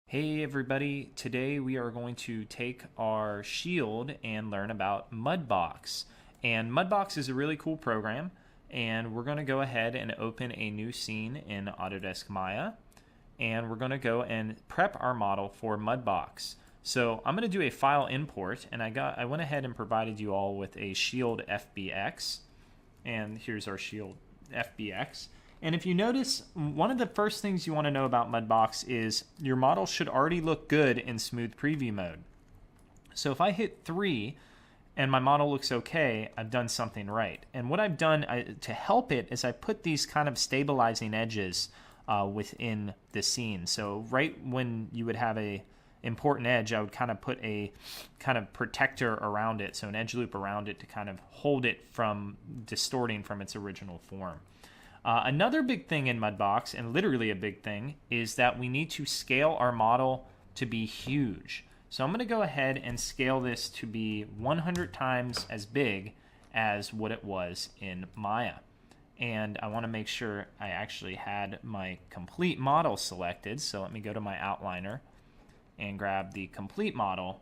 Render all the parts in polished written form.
Hey everybody, today we are going to take our shield and learn about MudBox. And MudBox is a really cool program, and we're going to go ahead and open a new scene in Autodesk Maya, and we're going to go and prep our model for MudBox. So I'm going to do a file import, and I went ahead and provided you all with a shield FBX, and here's our shield FBX. And if you notice, one of the first things you want to know about MudBox is your model should already look good in smooth preview mode. So if I hit 3 and my model looks okay, I've done something right. And what I've done to help it is I put these kind of stabilizing edges within the scene. So right when you would have a important edge, I would kind of put a kind of protector around it, so an edge loop around it to kind of hold it from distorting from its original form. Another big thing in MudBox, and literally a big thing, is that we need to scale our model to be huge. So I'm going to go ahead and scale this to be 100 times as big as what it was in Maya. And I want to make sure I actually had my complete model selected. So let me go to my outliner and grab the complete model,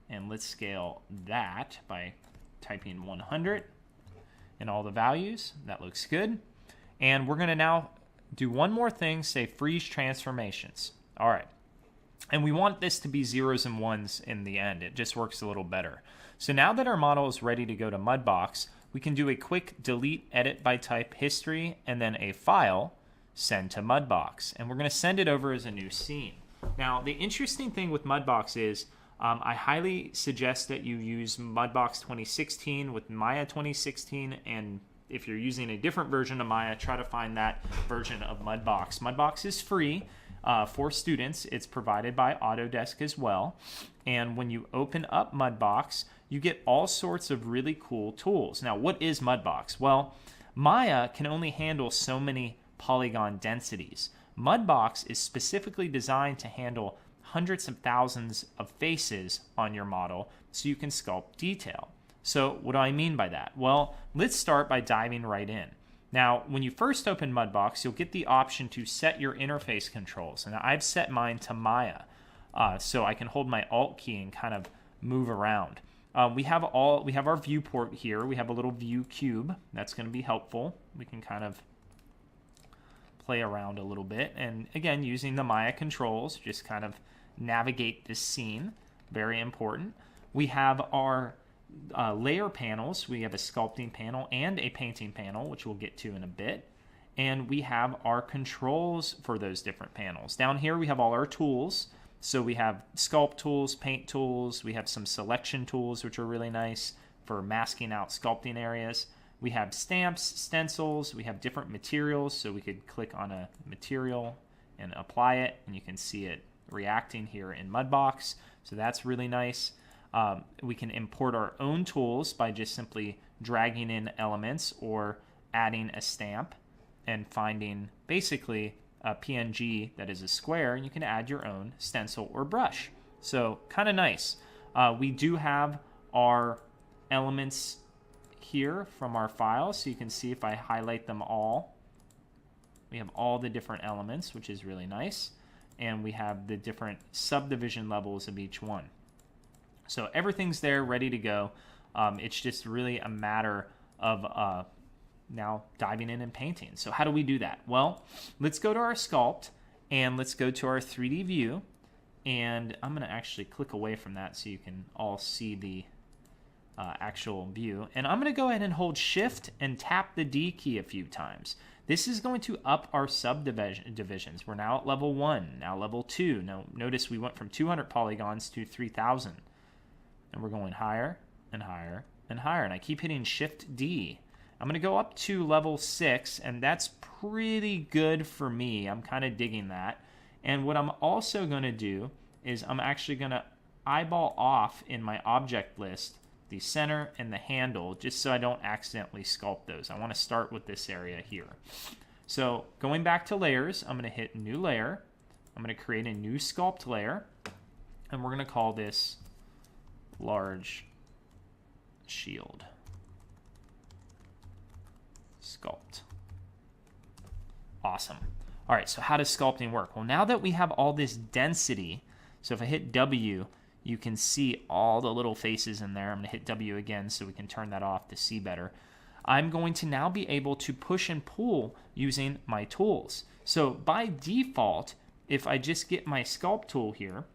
and let's scale that by typing 100 and all the values. That looks good. And we're going to now do one more thing, say freeze transformations. All right. And we want this to be zeros and ones in the end. It just works a little better. So now that our model is ready to go to MudBox, we can do a quick delete edit by type history and then a file, send to MudBox. And we're going to send it over as a new scene. Now, the interesting thing with MudBox is I highly suggest that you use MudBox 2016 with Maya 2016, and if you're using a different version of Maya, try to find that version of MudBox. MudBox is free for students. It's provided by Autodesk as well. And when you open up MudBox, you get all sorts of really cool tools. Now, what is MudBox? Well, Maya can only handle so many polygon densities. MudBox is specifically designed to handle hundreds of thousands of faces on your model so you can sculpt detail. So what do I mean by that? Well, let's start by diving right in. Now, when you first open MudBox, you'll get the option to set your interface controls. And I've set mine to Maya, so I can hold my Alt key and kind of move around. We have our viewport here. We have a little view cube. That's going to be helpful. We can kind of play around a little bit. And again, using the Maya controls, just kind of navigate this scene. Very important. We have our layer panels. We have a sculpting panel and a painting panel, which we'll get to in a bit. And we have our controls for those different panels. Down here we have all our tools. So we have sculpt tools, paint tools. We have some selection tools, which are really nice for masking out sculpting areas. We have stamps, stencils. We have different materials. So we could click on a material and apply it, and you can see it reacting here in MudBox. So that's really nice. We can import our own tools by just simply dragging in elements or adding a stamp and finding basically a PNG that is a square, and you can add your own stencil or brush. So kind of nice. We do have our elements here from our file, so you can see if I highlight them all, we have all the different elements, which is really nice, and we have the different subdivision levels of each one. So everything's there, ready to go. It's just really a matter of now diving in and painting. So how do we do that? Well, let's go to our sculpt, and let's go to our 3D view. And I'm going to actually click away from that so you can all see the actual view. And I'm going to go ahead and hold Shift and tap the D key a few times. This is going to up our subdivisions. We're now at level 1, now level 2. Now notice we went from 200 polygons to 3,000. And we're going higher and higher and higher. And I keep hitting Shift D. I'm going to go up to level 6, and that's pretty good for me. I'm kind of digging that. And what I'm also going to do is I'm actually going to eyeball off in my object list the center and the handle, just so I don't accidentally sculpt those. I want to start with this area here. So going back to layers, I'm going to hit New Layer. I'm going to create a new sculpt layer, and we're going to call this Large Shield Sculpt. Awesome. All right, so how does sculpting work? Well, now that we have all this density, So if I hit W, you can see all the little faces in there. I'm going to hit W again so we can turn that off to see better. I'm going to now be able to push and pull using my tools. So by default, if I just get my sculpt tool here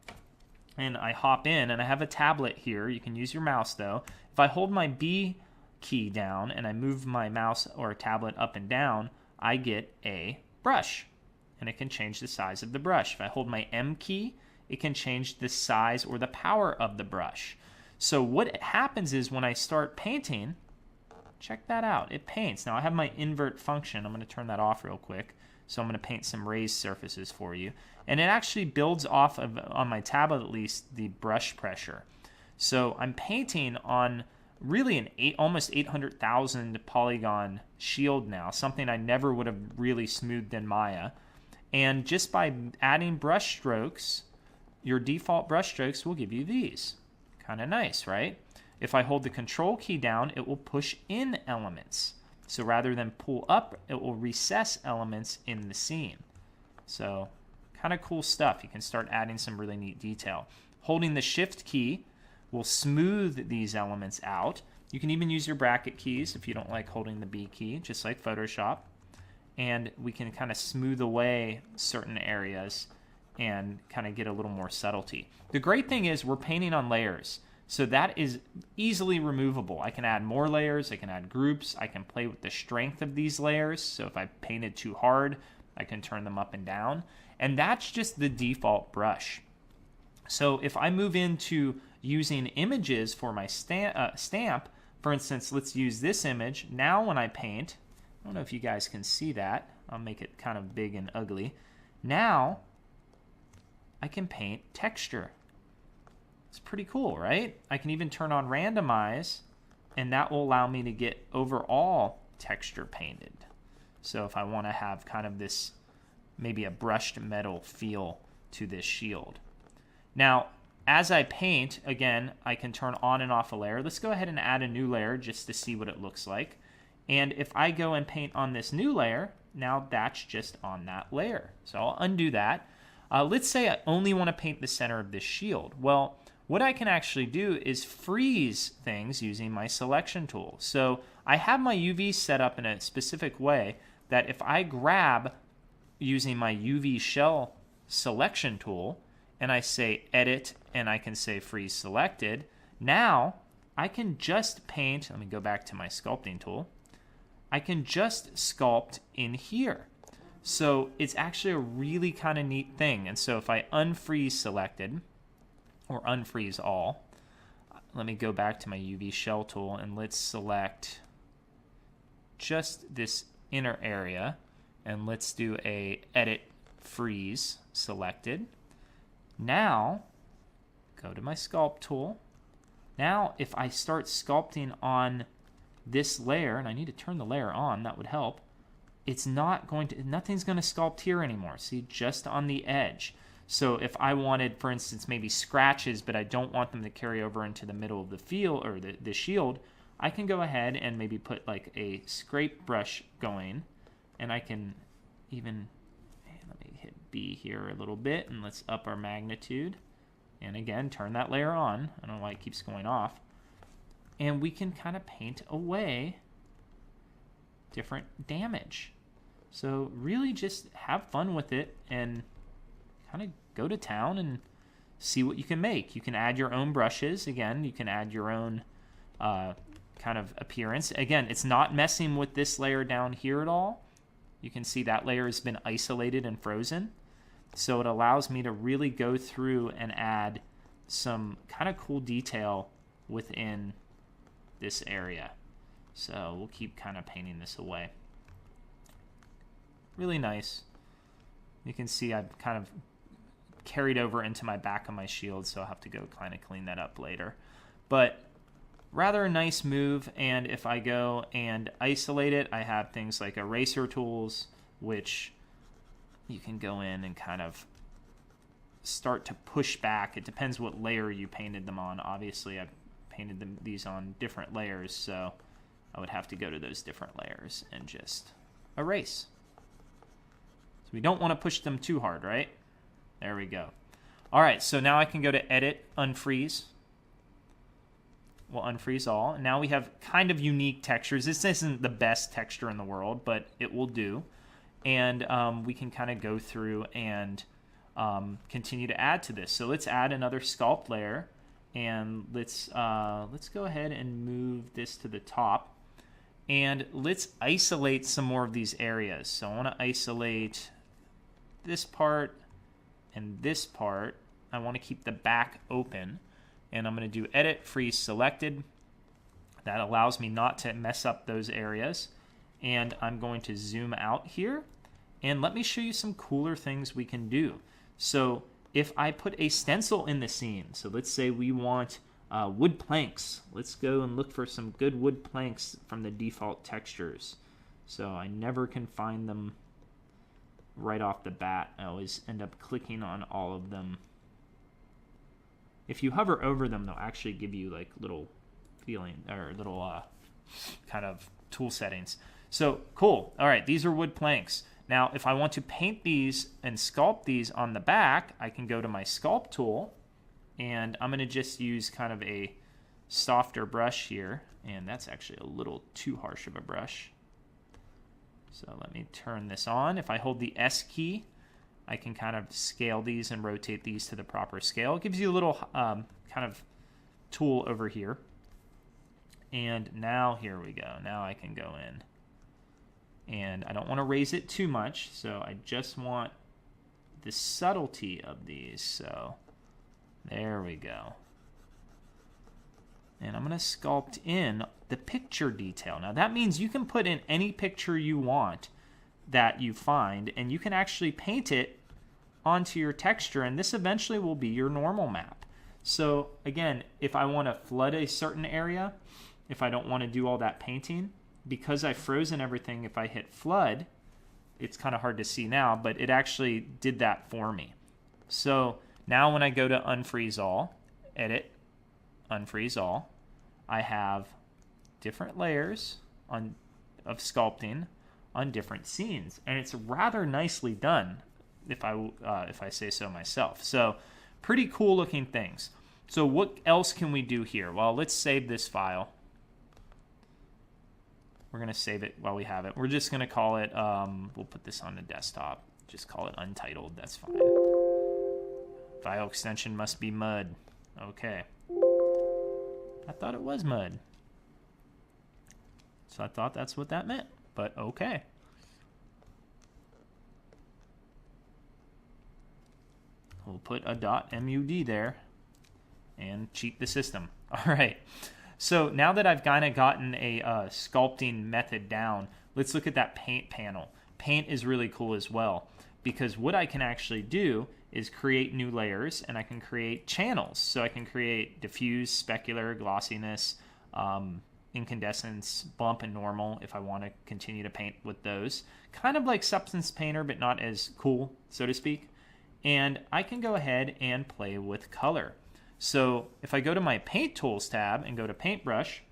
and I hop in, and I have a tablet here, you can use your mouse though. If I hold my B key down and I move my mouse or tablet up and down, I get a brush, and it can change the size of the brush. If I hold my M key, it can change the size or the power of the brush. So what happens is when I start painting, check that out, it paints. Now I have my invert function. I'm going to turn that off real quick. So I'm going to paint some raised surfaces for you. And it actually builds off of, on my tablet at least, the brush pressure. So I'm painting on really an almost 800,000 polygon shield now, something I never would have really smoothed in Maya. And just by adding brush strokes, your default brush strokes will give you these. Kind of nice, right? If I hold the control key down, it will push in elements. So rather than pull up, it will recess elements in the scene. So kind of cool stuff. You can start adding some really neat detail. Holding the shift key will smooth these elements out. You can even use your bracket keys if you don't like holding the B key, just like Photoshop. And we can kind of smooth away certain areas and kind of get a little more subtlety. The great thing is we're painting on layers, so that is easily removable. I can add more layers, I can add groups, I can play with the strength of these layers. So if I painted too hard, I can turn them up and down. And that's just the default brush. So if I move into using images for my stamp, for instance, let's use this image. Now when I paint, I don't know if you guys can see that. I'll make it kind of big and ugly. Now I can paint texture. It's pretty cool, right? I can even turn on randomize, and that will allow me to get overall texture painted. So if I want to have kind of this, maybe a brushed metal feel to this shield. Now, as I paint, again, I can turn on and off a layer. Let's go ahead and add a new layer just to see what it looks like. And if I go and paint on this new layer, now that's just on that layer. So I'll undo that. Let's say I only want to paint the center of this shield. Well, what I can actually do is freeze things using my selection tool. So I have my UV set up in a specific way that if I grab using my UV shell selection tool and I say edit and I can say freeze selected, now I can just paint, let me go back to my sculpting tool, I can just sculpt in here. So it's actually a really kind of neat thing. And so if I unfreeze selected or unfreeze all, let me go back to my UV shell tool and let's select just this inner area and let's do a edit freeze selected. Now go to my sculpt tool. Now if I start sculpting on this layer, and I need to turn the layer on, that would help, it's not going to, nothing's going to sculpt here anymore. See, just on the edge. So if I wanted, for instance, maybe scratches, but I don't want them to carry over into the middle of the field or the shield, I can go ahead and maybe put like a scrape brush going, and I can even, let me hit B here a little bit, and let's up our magnitude. And again, turn that layer on. I don't know why it keeps going off. And we can kind of paint away different damage. So really just have fun with it and kind of go to town and see what you can make. You can add your own brushes. Again, you can add your own kind of appearance. Again, it's not messing with this layer down here at all. You can see that layer has been isolated and frozen. So it allows me to really go through and add some kind of cool detail within this area. So we'll keep kind of painting this away. Really nice. You can see I've kind of carried over into my back of my shield, so I'll have to go kind of clean that up later. But rather a nice move, and if I go and isolate it, I have things like eraser tools, which you can go in and kind of start to push back. It depends what layer you painted them on. Obviously, I've painted these on different layers, so I would have to go to those different layers and just erase. So we don't want to push them too hard, right? There we go. All right, so now I can go to Edit, Unfreeze. We'll unfreeze all. Now we have kind of unique textures. This isn't the best texture in the world, but it will do. And we can kind of go through and continue to add to this. So let's add another sculpt layer, and let's go ahead and move this to the top. And let's isolate some more of these areas. So I want to isolate this part and this part. I want to keep the back open. And I'm going to do Edit, Freeze, Selected. That allows me not to mess up those areas. And I'm going to zoom out here. And let me show you some cooler things we can do. So if I put a stencil in the scene, so let's say we want wood planks. Let's go and look for some good wood planks from the default textures. So I never can find them right off the bat. I always end up clicking on all of them. If you hover over them, they'll actually give you like little feeling or little kind of tool settings. So cool. All right, these are wood planks. Now, if I want to paint these and sculpt these on the back, I can go to my sculpt tool, and I'm going to just use kind of a softer brush here, and that's actually a little too harsh of a brush. So let me turn this on. If I hold the S key, I can kind of scale these and rotate these to the proper scale. It gives you a little kind of tool over here. And now here we go. Now I can go in. And I don't want to raise it too much, so I just want the subtlety of these. So there we go. And I'm going to sculpt in the picture detail. Now that means you can put in any picture you want that you find, and you can actually paint it onto your texture, and this eventually will be your normal map. So again, if I want to flood a certain area, if I don't want to do all that painting, because I've frozen everything, if I hit flood, it's kind of hard to see now, but it actually did that for me. So now when I go to unfreeze all, edit, unfreeze all, I have different layers of sculpting on different scenes, and it's rather nicely done, if I say so myself. So pretty cool looking things. So what else can we do here? Well, let's save this file. We're going to save it while we have it. We're just going to call it, we'll put this on the desktop, just call it untitled, that's fine. File extension must be mud. Okay. I thought it was mud. So I thought that's what that meant, but okay. We'll put a .mud there and cheat the system. All right. So now that I've kind of gotten a sculpting method down, let's look at that paint panel. Paint is really cool as well, because what I can actually do is create new layers, and I can create channels. So I can create diffuse, specular, glossiness, incandescence, bump, and normal if I want to continue to paint with those. Kind of like Substance Painter, but not as cool, so to speak. And I can go ahead and play with color. So if I go to my Paint Tools tab and go to Paintbrush,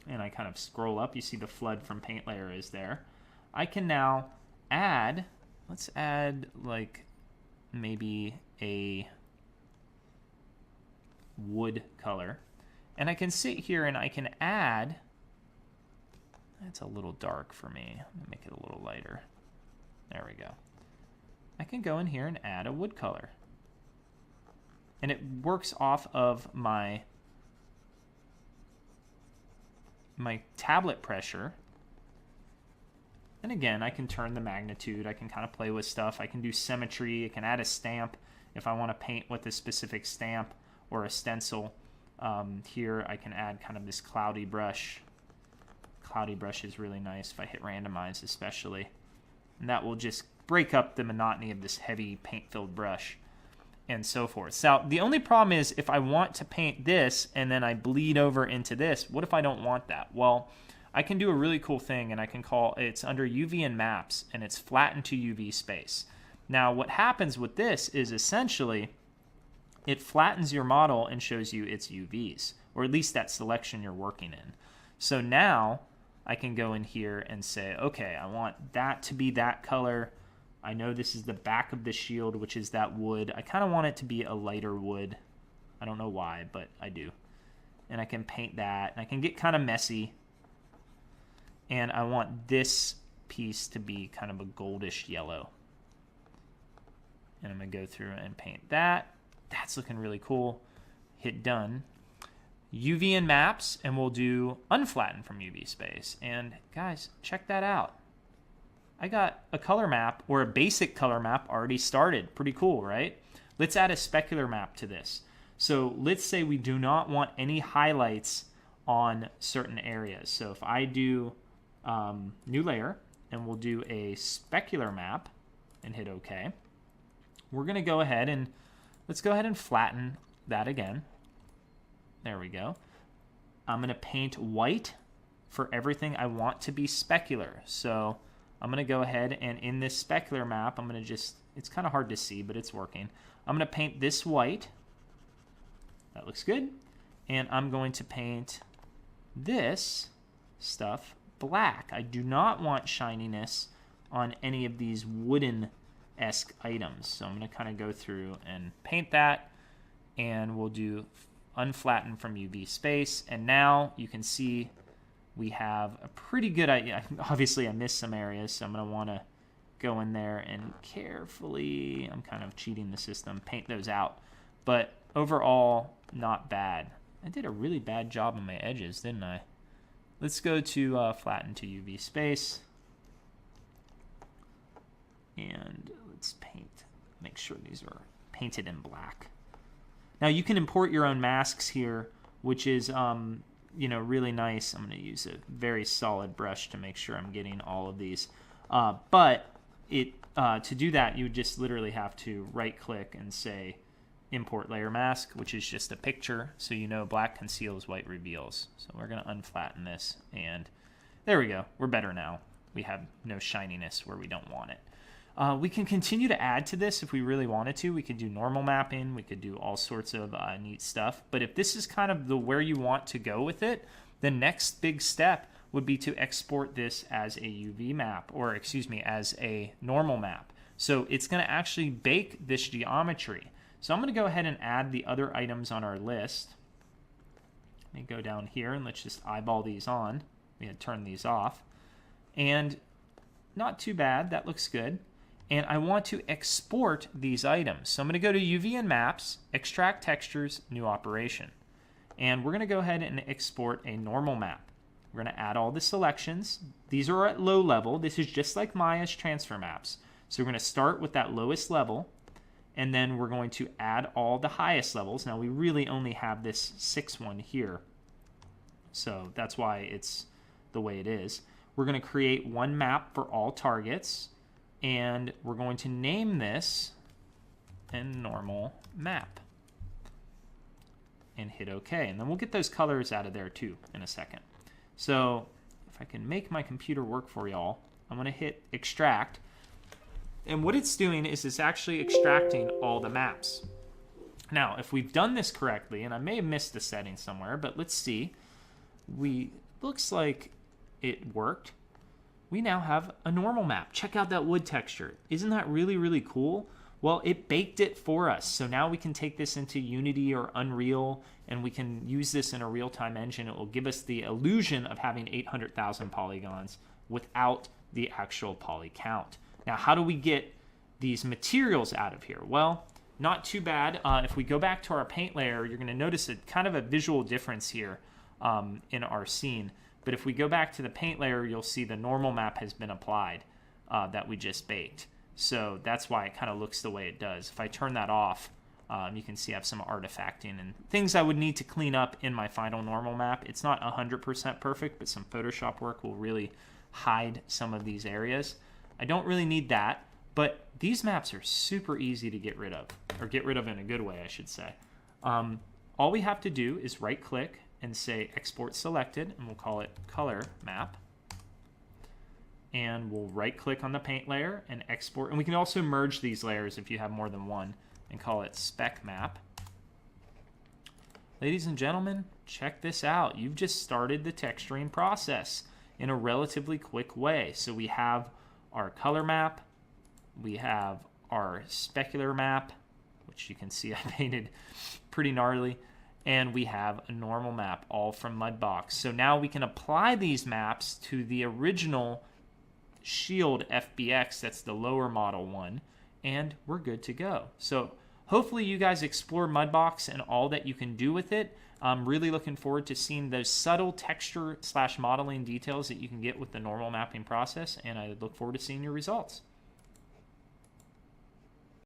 and I kind of scroll up, you see the flood from paint layer is there. I can now add, let's add like maybe a wood color. And I can sit here and I can add, that's a little dark for me. Let me make it a little lighter. There we go. I can go in here and add a wood color. And it works off of my tablet pressure. And again, I can turn the magnitude. I can kind of play with stuff. I can do symmetry. I can add a stamp if I want to paint with a specific stamp or a stencil. Here I can add kind of this cloudy brush. Cloudy brush is really nice if I hit randomize especially. And that will just break up the monotony of this heavy paint-filled brush and so forth. So the only problem is if I want to paint this and then I bleed over into this, what if I don't want that? Well, I can do a really cool thing, and I can call it's under UV and maps, and it's flatten to UV space. Now what happens with this is essentially it flattens your model and shows you its UVs, or at least that selection you're working in. So now I can go in here and say, okay, I want that to be that color, I know this is the back of the shield, which is that wood. I kind of want it to be a lighter wood. I don't know why, but I do. And I can paint that. And I can get kind of messy. And I want this piece to be kind of a goldish yellow. And I'm going to go through and paint that. That's looking really cool. Hit done. UV and maps, and we'll do unflatten from UV space. And guys, check that out. I got a color map, or a basic color map, already started. Pretty cool, right? Let's add a specular map to this. So let's say we do not want any highlights on certain areas. So if I do new layer, and we'll do a specular map, and hit OK. We're going to go ahead and let's go ahead and flatten that again. There we go. I'm going to paint white for everything I want to be specular. So I'm going to go ahead and in this specular map, I'm going to just, it's kind of hard to see, but it's working. I'm going to paint this white. That looks good. And I'm going to paint this stuff black. I do not want shininess on any of these wooden-esque items. So I'm going to kind of go through and paint that. And we'll do unflatten from UV space. And now you can see we have a pretty good idea. Obviously, I missed some areas, so I'm going to want to go in there and carefully, I'm kind of cheating the system, paint those out. But overall, not bad. I did a really bad job on my edges, didn't I? Let's go to flatten to UV space. And let's paint, make sure these are painted in black. Now you can import your own masks here, which is you know, really nice. I'm going to use a very solid brush to make sure I'm getting all of these. But to do that, you would just literally have to right-click and say import layer mask, which is just a picture, so you know black conceals, white reveals. So we're going to unflatten this, and there we go. We're better now. We have no shininess where we don't want it. We can continue to add to this if we really wanted to. We could do normal mapping. We could do all sorts of neat stuff. But if this is kind of the where you want to go with it, the next big step would be to export this as a UV map, or excuse me, as a normal map. So it's going to actually bake this geometry. So I'm going to go ahead and add the other items on our list. Let me go down here and let's just eyeball these on. We had turned these off. And not too bad. That looks good. And I want to export these items. So I'm going to go to UV and Maps, Extract Textures, New Operation. And we're going to go ahead and export a normal map. We're going to add all the selections. These are at low level. This is just like Maya's transfer maps. So we're going to start with that lowest level, and then we're going to add all the highest levels. Now we really only have this 6th one here, so that's why it's the way it is. We're going to create one map for all targets, and we're going to name this a normal map and hit OK. And then we'll get those colors out of there too in a second. So if I can make my computer work for y'all, I'm going to hit extract. And what it's doing is it's actually extracting all the maps. Now, if we've done this correctly, and I may have missed the setting somewhere, but let's see. Looks like it worked. We now have a normal map. Check out that wood texture. Isn't that really, really cool? Well, it baked it for us. So now we can take this into Unity or Unreal, and we can use this in a real-time engine. It will give us the illusion of having 800,000 polygons without the actual poly count. Now, how do we get these materials out of here? Well, not too bad. If we go back to our paint layer, you're going to notice a kind of a visual difference here in our scene. But if we go back to the paint layer, you'll see the normal map has been applied that we just baked. So that's why it kind of looks the way it does. If I turn that off, you can see I have some artifacting and things I would need to clean up in my final normal map. It's not 100% perfect, but some Photoshop work will really hide some of these areas. I don't really need that, but these maps are super easy to get rid of, or get rid of in a good way, I should say. All we have to do is right-click and say Export Selected, and we'll call it Color Map. And we'll right-click on the paint layer and export. And we can also merge these layers if you have more than one and call it Spec Map. Ladies and gentlemen, check this out. You've just started the texturing process in a relatively quick way. So we have our color map, We have our specular map, which you can see I painted pretty gnarly. And we have a normal map, all from MudBox. So now we can apply these maps to the original Shield FBX, that's the lower model one, and we're good to go. So hopefully you guys explore MudBox and all that you can do with it. I'm really looking forward to seeing those subtle texture / modeling details that you can get with the normal mapping process, and I look forward to seeing your results.